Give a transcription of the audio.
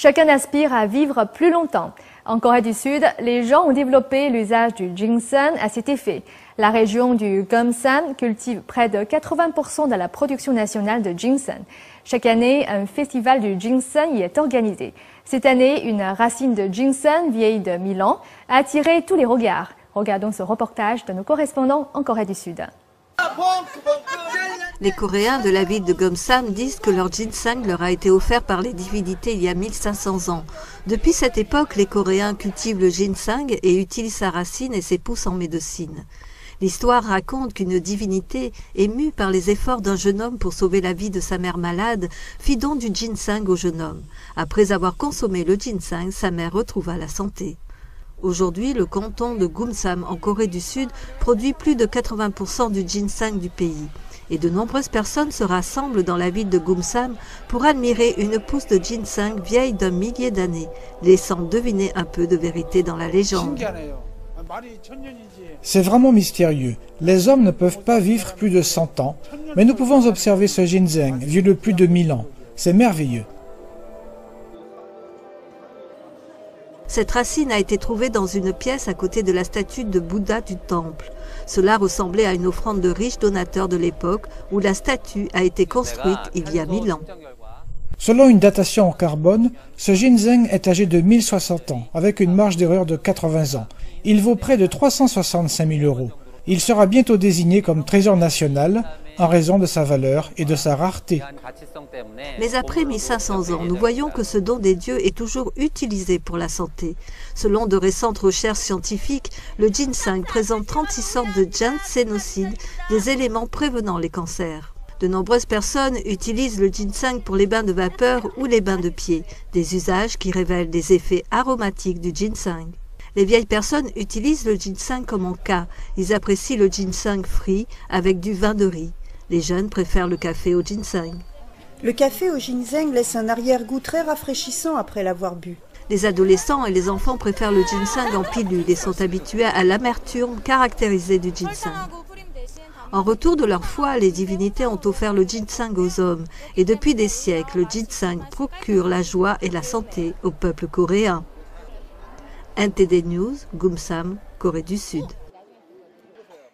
Chacun aspire à vivre plus longtemps. En Corée du Sud, les gens ont développé l'usage du ginseng à cet effet. La région du Gyeongsang cultive près de 80% de la production nationale de ginseng. Chaque année, un festival du ginseng y est organisé. Cette année, une racine de ginseng vieille de 1000 ans a attiré tous les regards. Regardons ce reportage de nos correspondants en Corée du Sud. Les Coréens de la ville de Gyeongsang disent que leur ginseng leur a été offert par les divinités il y a 1500 ans. Depuis cette époque, les Coréens cultivent le ginseng et utilisent sa racine et ses pousses en médecine. L'histoire raconte qu'une divinité, émue par les efforts d'un jeune homme pour sauver la vie de sa mère malade, fit don du ginseng au jeune homme. Après avoir consommé le ginseng, sa mère retrouva la santé. Aujourd'hui, le canton de Gumsam en Corée du Sud produit plus de 80% du ginseng du pays. Et de nombreuses personnes se rassemblent dans la ville de Gumsam pour admirer une pousse de ginseng vieille d'un millier d'années, laissant deviner un peu de vérité dans la légende. C'est vraiment mystérieux. Les hommes ne peuvent pas vivre plus de 100 ans, mais nous pouvons observer ce ginseng, vieux de plus de 1000 ans. C'est merveilleux. Cette racine a été trouvée dans une pièce à côté de la statue de Bouddha du temple. Cela ressemblait à une offrande de riches donateurs de l'époque où la statue a été construite il y a 1000 ans. Selon une datation en carbone, ce ginseng est âgé de 1060 ans, avec une marge d'erreur de 80 ans. Il vaut près de 365 000 €. Il sera bientôt désigné comme trésor national en raison de sa valeur et de sa rareté. Mais après 1500 ans, nous voyons que ce don des dieux est toujours utilisé pour la santé. Selon de récentes recherches scientifiques, le ginseng présente 36 sortes de ginsénocides, des éléments prévenant les cancers. De nombreuses personnes utilisent le ginseng pour les bains de vapeur ou les bains de pieds, des usages qui révèlent des effets aromatiques du ginseng. Les vieilles personnes utilisent le ginseng comme en cas. Ils apprécient le ginseng frit avec du vin de riz. Les jeunes préfèrent le café au ginseng. Le café au ginseng laisse un arrière-goût très rafraîchissant après l'avoir bu. Les adolescents et les enfants préfèrent le ginseng en pilule et sont habitués à l'amertume caractérisée du ginseng. En retour de leur foi, les divinités ont offert le ginseng aux hommes. Et depuis des siècles, le ginseng procure la joie et la santé au peuple coréen. NTD News, Gumsam, Corée du Sud.